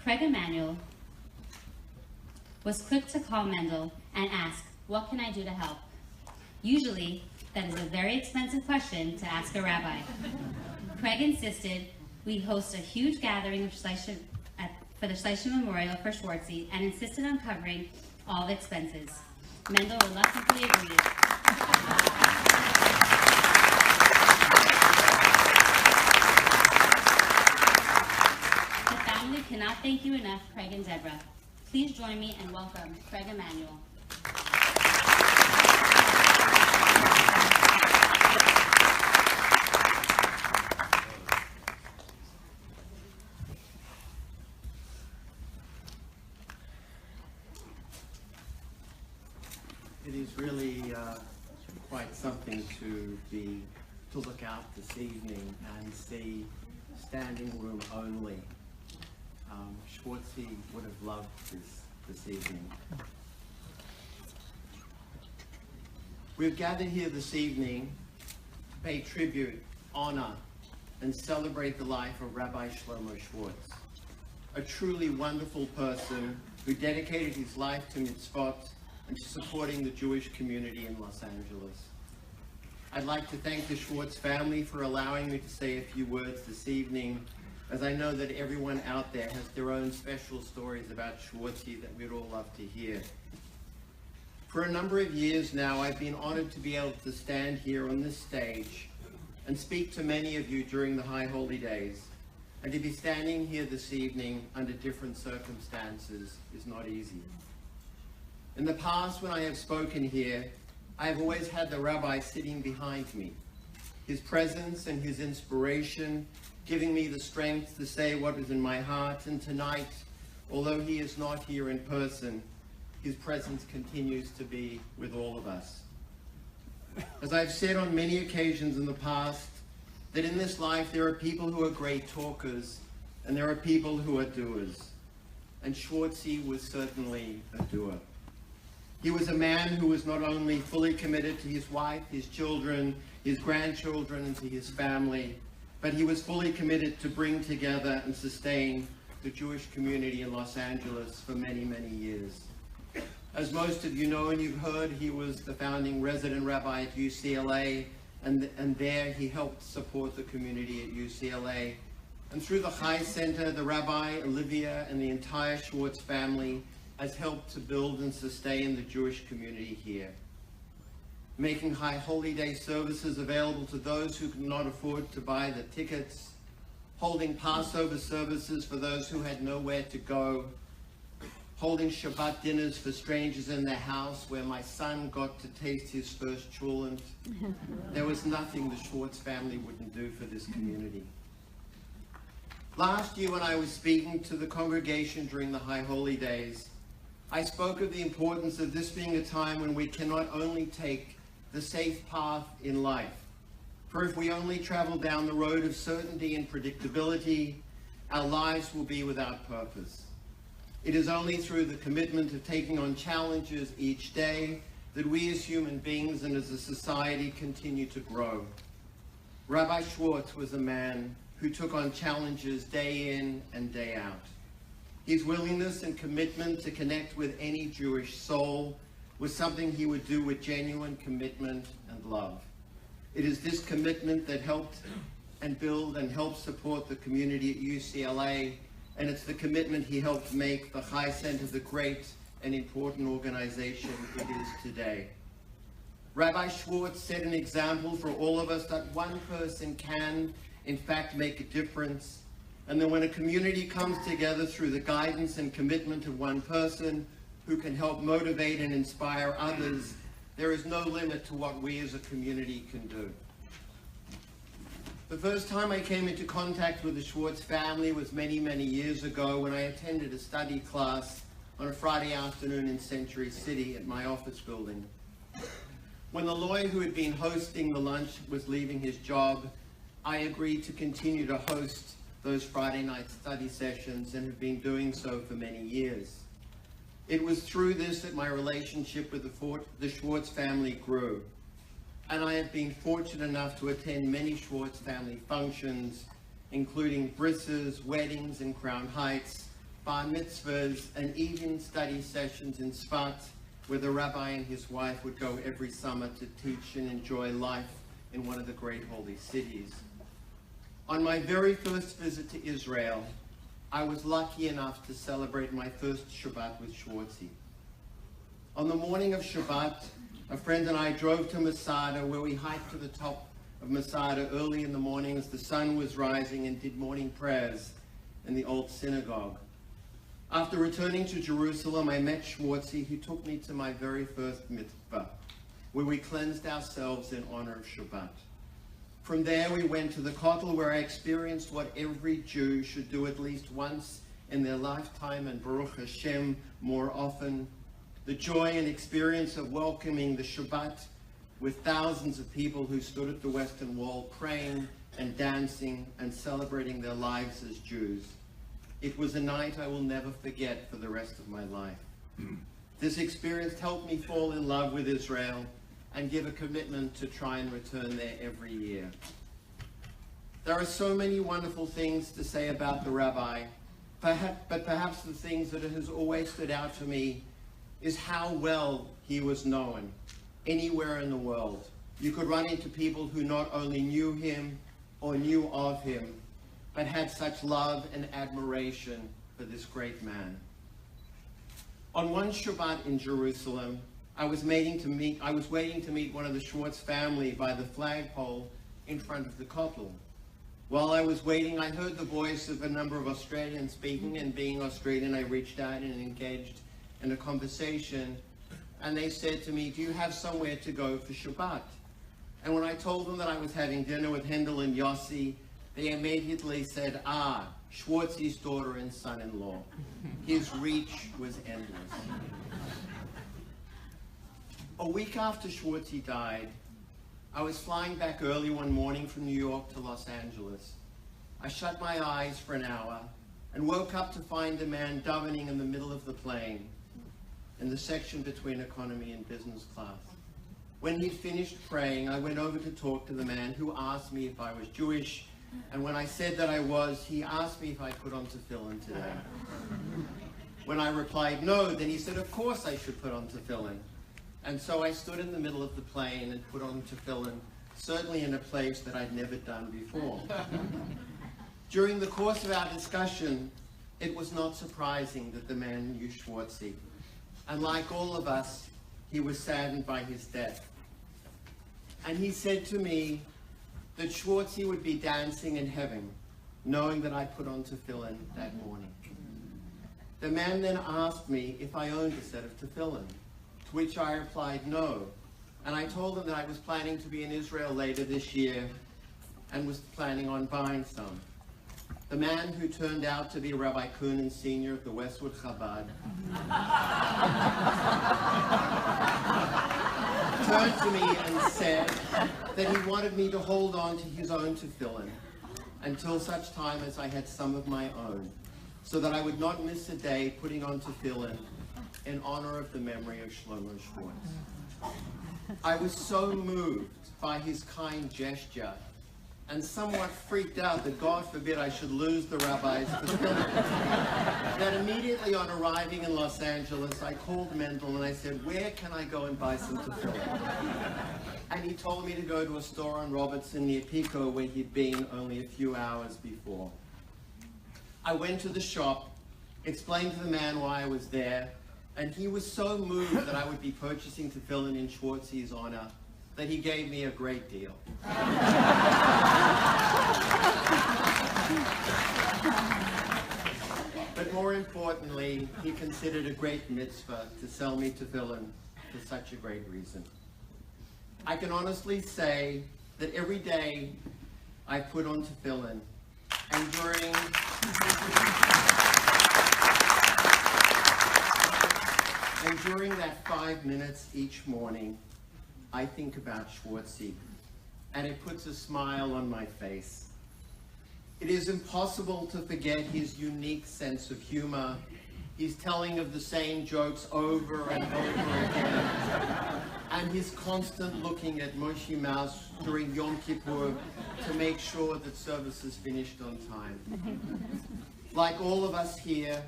Craig Emanuel was quick to call Mendel and ask, "What can I do to help?" Usually, that is a very expensive question to ask a rabbi. Craig insisted we host a huge gathering for the Schwartzie Memorial for Schwartzie and insisted on covering all the expenses. Mendel reluctantly agreed. The family cannot thank you enough, Craig and Deborah. Please join me and welcome Craig Emanuel. It is really quite something to look out this evening and see standing room only. Schwartzie would have loved this evening. We've gathered here this evening to pay tribute, honor, and celebrate the life of Rabbi Shlomo Schwartz, a truly wonderful person who dedicated his life to mitzvot and to supporting the Jewish community in Los Angeles. I'd like to thank the Schwartz family for allowing me to say a few words this evening, as I know that everyone out there has their own special stories about Schwartzie that we'd all love to hear. For a number of years now, I've been honored to be able to stand here on this stage and speak to many of you during the High Holy Days, and to be standing here this evening under different circumstances is not easy. In the past, when I have spoken here, I have always had the rabbi sitting behind me, his presence and his inspiration giving me the strength to say what is in my heart. And tonight, although he is not here in person, his presence continues to be with all of us. As I've said on many occasions in the past, that in this life there are people who are great talkers and there are people who are doers. And Schwartzie was certainly a doer. He was a man who was not only fully committed to his wife, his children, his grandchildren, and to his family, but he was fully committed to bring together and sustain the Jewish community in Los Angeles for many, many years. As most of you know and you've heard, he was the founding resident rabbi at UCLA, and there he helped support the community at UCLA. And through the Chai Center, the Rabbi, Olivia, and the entire Schwartz family has helped to build and sustain the Jewish community here, making High Holy Day services available to those who could not afford to buy the tickets, holding Passover services for those who had nowhere to go, holding Shabbat dinners for strangers in their house where my son got to taste his first cholent. There was nothing the Schwartz family wouldn't do for this community. Last year when I was speaking to the congregation during the High Holy Days, I spoke of the importance of this being a time when we can not only take the safe path in life, for if we only travel down the road of certainty and predictability, our lives will be without purpose. It is only through the commitment of taking on challenges each day that we as human beings and as a society continue to grow. Rabbi Schwartz was a man who took on challenges day in and day out. His willingness and commitment to connect with any Jewish soul was something he would do with genuine commitment and love. It is this commitment that helped and build and helped support the community at UCLA, and it's the commitment he helped make the Chai Center the great and important organization it is today. Rabbi Schwartz set an example for all of us that one person can, in fact, make a difference. And then when a community comes together through the guidance and commitment of one person who can help motivate and inspire others, there is no limit to what we as a community can do. The first time I came into contact with the Schwartz family was many, many years ago when I attended a study class on a Friday afternoon in Century City at my office building. When the lawyer who had been hosting the lunch was leaving his job, I agreed to continue to host those Friday night study sessions and have been doing so for many years. It was through this that my relationship with the Schwartz family grew. And I have been fortunate enough to attend many Schwartz family functions, including brisses, weddings in Crown Heights, bar mitzvahs, and even study sessions in Tzfat, where the rabbi and his wife would go every summer to teach and enjoy life in one of the great holy cities. On my very first visit to Israel, I was lucky enough to celebrate my first Shabbat with Schwartzie. On the morning of Shabbat, a friend and I drove to Masada, where we hiked to the top of Masada early in the morning as the sun was rising, and did morning prayers in the old synagogue. After returning to Jerusalem, I met Schwartzie, who took me to my very first mitzvah, where we cleansed ourselves in honor of Shabbat. From there, we went to the Kotel, where I experienced what every Jew should do at least once in their lifetime, and Baruch Hashem, more often. The joy and experience of welcoming the Shabbat with thousands of people who stood at the Western Wall praying and dancing and celebrating their lives as Jews. It was a night I will never forget for the rest of my life. This experience helped me fall in love with Israel and give a commitment to try and return there every year. There are so many wonderful things to say about the rabbi, but perhaps the things that has always stood out to me is how well he was known anywhere in the world. You could run into people who not only knew him or knew of him, but had such love and admiration for this great man. On one Shabbat in Jerusalem, I was waiting to meet one of the Schwartz family by the flagpole in front of the Kotel. While I was waiting, I heard the voice of a number of Australians speaking, and being Australian, I reached out and engaged in a conversation, and they said to me, "Do you have somewhere to go for Shabbat?" And when I told them that I was having dinner with Hendel and Yossi, they immediately said, Schwartzie's daughter and son-in-law. His reach was endless. A week after Schwartzie died, I was flying back early one morning from New York to Los Angeles. I shut my eyes for an hour and woke up to find a man davening in the middle of the plane, in the section between economy and business class. When he'd finished praying, I went over to talk to the man, who asked me if I was Jewish, and when I said that I was, he asked me if I put on tefillin today. When I replied no, then he said, of course I should put on tefillin. And so I stood in the middle of the plane and put on tefillin, certainly in a place that I'd never done before. During the course of our discussion, it was not surprising that the man knew Schwartzie. And like all of us, he was saddened by his death. And he said to me that Schwartzie would be dancing in heaven, knowing that I put on tefillin that morning. The man then asked me if I owned a set of tefillin, to which I replied no. And I told him that I was planning to be in Israel later this year and was planning on buying some. The man, who turned out to be Rabbi Kuhn Sr. of the Westwood Chabad, turned to me and said that he wanted me to hold on to his own tefillin until such time as I had some of my own, so that I would not miss a day putting on tefillin in honor of the memory of Shlomo Schwartz. I was so moved by his kind gesture and somewhat freaked out that, God forbid, I should lose the rabbi's tefillin, that immediately on arriving in Los Angeles, I called Mendel and I said, where can I go and buy some tefillin? And he told me to go to a store on Robertson near Pico, where he'd been only a few hours before. I went to the shop, explained to the man why I was there, and he was so moved that I would be purchasing tefillin in Schwartzie's honor that he gave me a great deal. But more importantly, he considered a great mitzvah to sell me tefillin for such a great reason. I can honestly say that every day I put on tefillin, and during that 5 minutes each morning, I think about Schwartzie, and it puts a smile on my face. It is impossible to forget his unique sense of humor, his telling of the same jokes over and over again, and his constant looking at Moshe Mouse during Yom Kippur to make sure that service is finished on time. Like all of us here,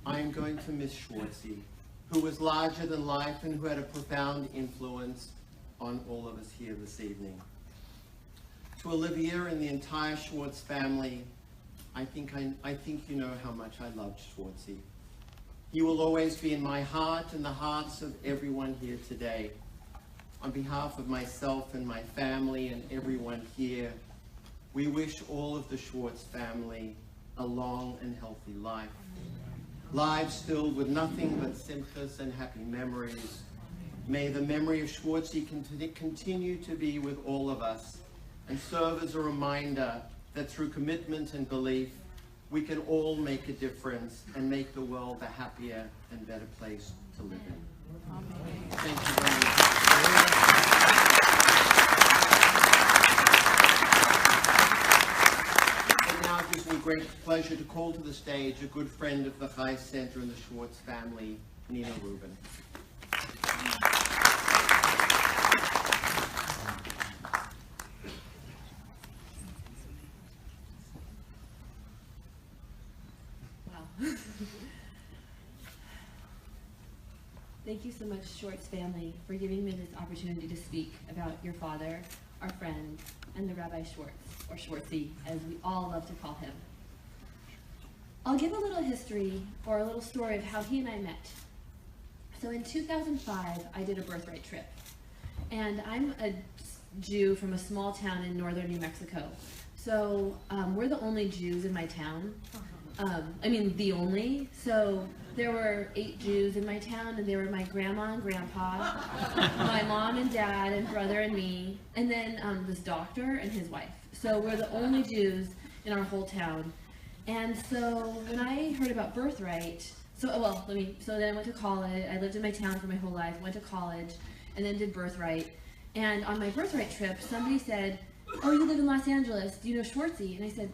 I am going to miss Schwartzie, who was larger than life and who had a profound influence on all of us here this evening. To Olivia and the entire Schwartz family, I think you know how much I loved Schwartzie. He will always be in my heart and the hearts of everyone here today. On behalf of myself and my family and everyone here, we wish all of the Schwartz family a long and healthy life. Lives filled with nothing but simchas and happy memories. May the memory of Schwartzie continue to be with all of us and serve as a reminder that through commitment and belief, we can all make a difference and make the world a happier and better place to live in. Amen. Thank you very much. And now it gives me great pleasure to call to the stage a good friend of the Chai Center and the Schwartz family, Nina Rubin. Thank you so much, Schwartz family, for giving me this opportunity to speak about your father, our friend, and the Rabbi Schwartz, or Schwartzie, as we all love to call him. I'll give a little history, or a little story of how he and I met. So in 2005, I did a birthright trip. And I'm a Jew from a small town in northern New Mexico. So we're the only Jews in my town. I mean, the only. So there were 8 Jews in my town, and they were my grandma and grandpa, my mom and dad and brother and me, and then this doctor and his wife. So we're the only Jews in our whole town. And so when I heard about birthright, so then I went to college. I lived in my town for my whole life, went to college, and then did birthright. And on my birthright trip, somebody said, "Oh, you live in Los Angeles. Do you know Schwartzie?" And I said,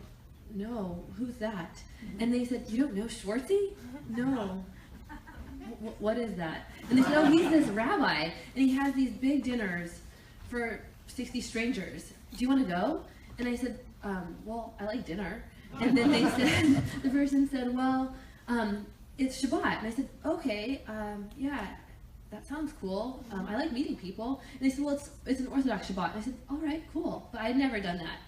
"No, who's that?" And they said, "You don't know Schwartzie?" "No." What is that? And they said, "Oh, he's this rabbi, and he has these big dinners for 60 strangers. Do you want to go?" And I said, "Well, I like dinner." And then they said, the person said, "Well, it's Shabbat." And I said, "Okay, yeah, that sounds cool. I like meeting people." And they said, "Well, it's an Orthodox Shabbat." And I said, "All right, cool." But I'd never done that.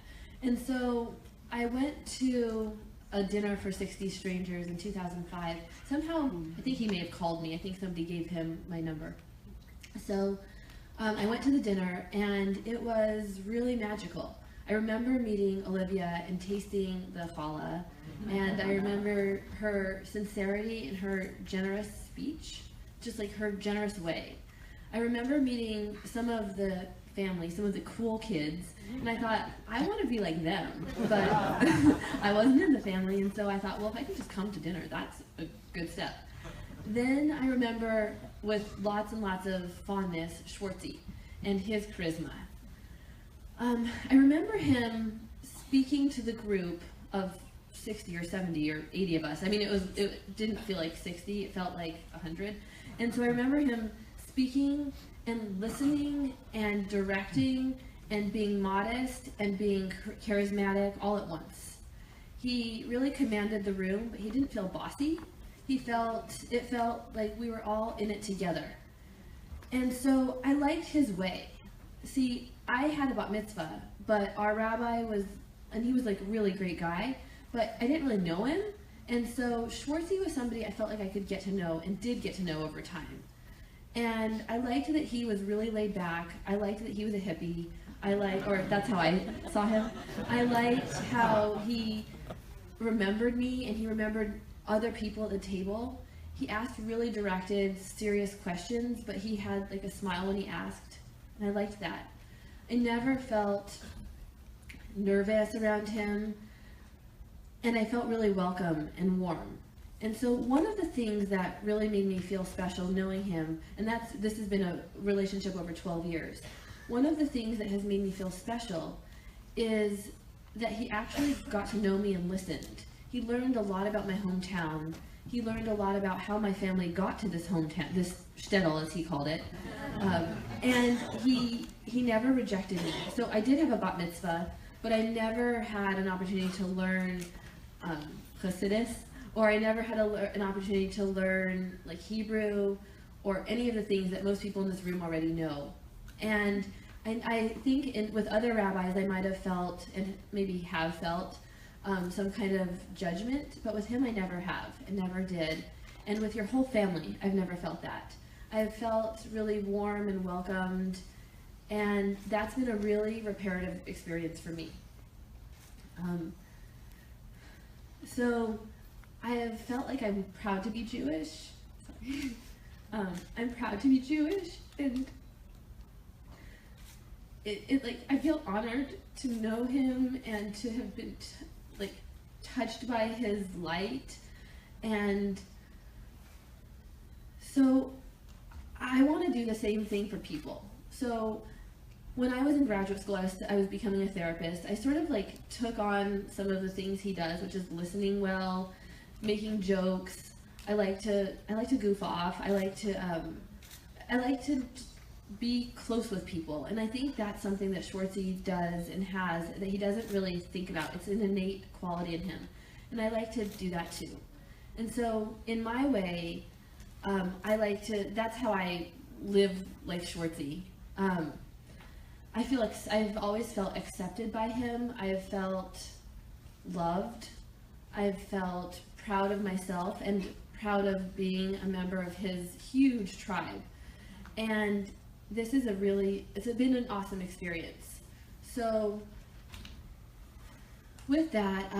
And so I went to a dinner for 60 strangers in 2005. Somehow, I think he may have called me. I think somebody gave him my number. So I went to the dinner, and it was really magical. I remember meeting Olivia and tasting the challah, and I remember her sincerity and her generous speech, just like her generous way. I remember meeting some of the family, some of the cool kids, and I thought, I want to be like them, but I wasn't in the family, and so I thought, well, if I could just come to dinner, that's a good step. Then I remember, with lots and lots of fondness, Schwartzie and his charisma. I remember him speaking to the group of 60 or 70 or 80 of us. I mean, it didn't feel like 60, it felt like 100. And so I remember him speaking and listening and directing and being modest and being charismatic all at once. He really commanded the room, but he didn't feel bossy. It felt like we were all in it together. And so I liked his way. See, I had a bat mitzvah, but our rabbi he was like a really great guy, but I didn't really know him. And so Schwartzie was somebody I felt like I could get to know and did get to know over time. And I liked that he was really laid back. I liked that he was a hippie. Or that's how I saw him. I liked how he remembered me and he remembered other people at the table. He asked really directed, serious questions, but he had like a smile when he asked, and I liked that. I never felt nervous around him, and I felt really welcome and warm. And so one of the things that really made me feel special knowing him, and this has been a relationship over 12 years, one of the things that has made me feel special is that he actually got to know me and listened. He learned a lot about my hometown. He learned a lot about how my family got to this hometown, this shtetl as he called it. And he never rejected me. So I did have a bat mitzvah, but I never had an opportunity to learn Hasidus or I never had an opportunity to learn like Hebrew or any of the things that most people in this room already know. And I think with other rabbis I might have felt, and maybe have felt, some kind of judgment, but with him I never have, and never did. And with your whole family, I've never felt that. I've felt really warm and welcomed, and that's been a really reparative experience for me. So I have felt like I'm proud to be Jewish. Sorry. I'm proud to be Jewish, and like I feel honored to know him and to have been like touched by his light. And so I want to do the same thing for people. So when I was in graduate school, I was becoming a therapist. I sort of like took on some of the things he does, which is listening well, making jokes. I like to goof off. I like to be close with people, and I think that's something that Schwartzie does and has that he doesn't really think about. It's an innate quality in him, and I like to do that too. And so, in my way, that's how I live like Schwartzie. I feel like I've always felt accepted by him. I've felt loved. I've felt proud of myself and proud of being a member of his huge tribe. And this is it's been an awesome experience. So with that,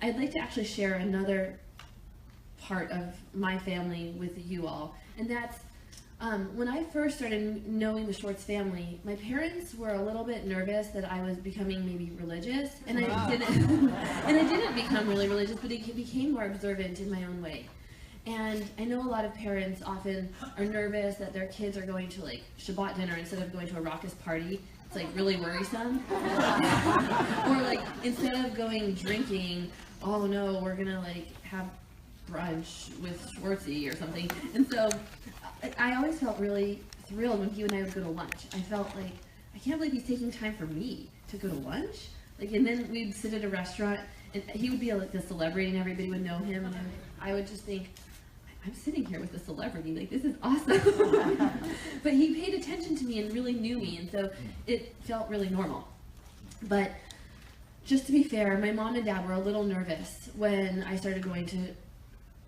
I'd like to actually share another part of my family with you all. And that's, when I first started knowing the Schwartz family, my parents were a little bit nervous that I was becoming maybe religious, and I didn't become really religious, but I became more observant in my own way. And I know a lot of parents often are nervous that their kids are going to like Shabbat dinner instead of going to a raucous party. It's like really worrisome. Or like instead of going drinking, oh no, we're gonna like have brunch with Schwartzie or something. And so I always felt really thrilled when he and I would go to lunch. I felt like, I can't believe he's taking time for me to go to lunch. Like, and then we'd sit at a restaurant and he would be like the celebrity and everybody would know him, and I would just think, I'm sitting here with a celebrity, like this is awesome. But he paid attention to me and really knew me, and so it felt really normal. But just to be fair, my mom and dad were a little nervous when I started going to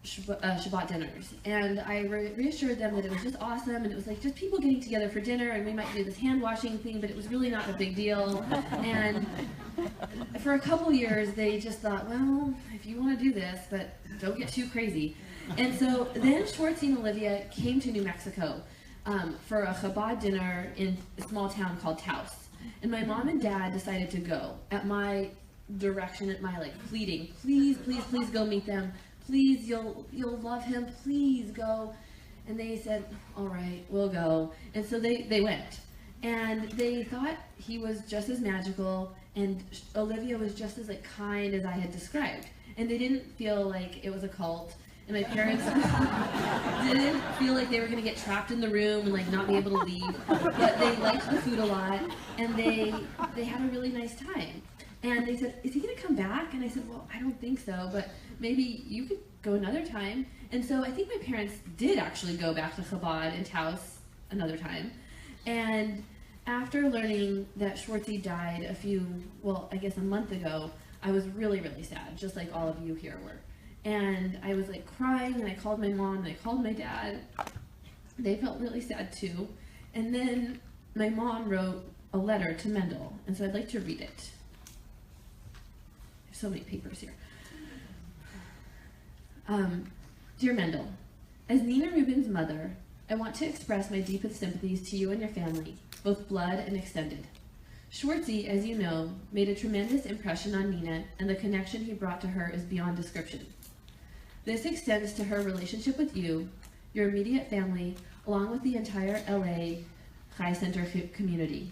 Shabbat dinners, and I reassured them that it was just awesome, and it was like just people getting together for dinner, and we might do this hand washing thing, but it was really not a big deal. And for a couple years they just thought, well, if you want to do this, but don't get too crazy. And so then Schwartzie and Olivia came to New Mexico for a Chabad dinner in a small town called Taos, and my mom and dad decided to go at my direction, at my like pleading, please go meet them. Please, you'll love him, please go. And they said, all right, we'll go. And so they went. And they thought he was just as magical, and Olivia was just as like kind as I had described. And they didn't feel like it was a cult. And my parents didn't feel like they were going to get trapped in the room and like not be able to leave. But they liked the food a lot, and they had a really nice time. And they said, is he going to come back? And I said, well, I don't think so, but maybe you could go another time. And so I think my parents did actually go back to Chabad in Taos another time. And after learning that Schwartzie died a month ago, I was really, really sad, just like all of you here were. And I was like crying, and I called my mom, and I called my dad. They felt really sad too. And then my mom wrote a letter to Mendel, and so I'd like to read it. So many papers here. Dear Mendel, as Nina Rubin's mother, I want to express my deepest sympathies to you and your family, both blood and extended. Schwartzie, as you know, made a tremendous impression on Nina, and the connection he brought to her is beyond description. This extends to her relationship with you, your immediate family, along with the entire LA Chai Center community.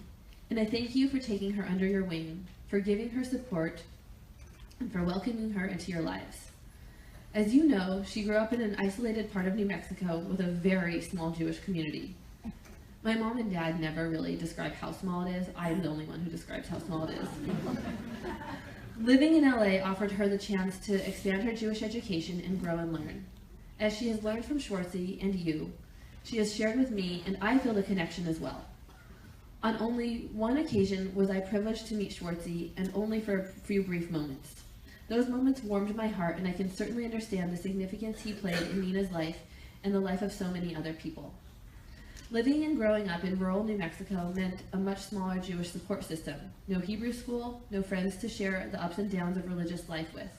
And I thank you for taking her under your wing, for giving her support, and for welcoming her into your lives. As you know, she grew up in an isolated part of New Mexico with a very small Jewish community. My mom and dad never really describe how small it is. I'm the only one who describes how small it is. Living in LA offered her the chance to expand her Jewish education and grow and learn. As she has learned from Schwartzie and you, she has shared with me, and I feel the connection as well. On only one occasion was I privileged to meet Schwartzie, and only for a few brief moments. Those moments warmed my heart, and I can certainly understand the significance he played in Nina's life and the life of so many other people. Living and growing up in rural New Mexico meant a much smaller Jewish support system. No Hebrew school, no friends to share the ups and downs of religious life with.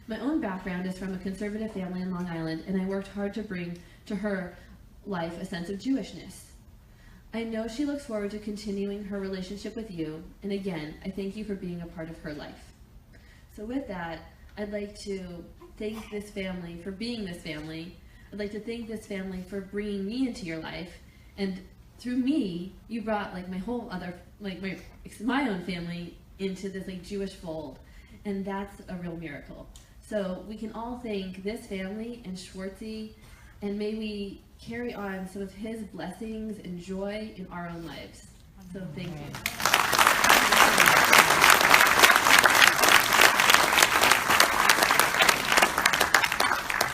My own background is from a conservative family in Long Island, and I worked hard to bring to her life a sense of Jewishness. I know she looks forward to continuing her relationship with you, and again, I thank you for being a part of her life. So with that, I'd like to thank this family for being this family. I'd like to thank this family for bringing me into your life, and through me, you brought like my whole other, like my own family into this like Jewish fold, and that's a real miracle. So we can all thank this family and Schwartzie, and may we carry on some of his blessings and joy in our own lives. So thank you.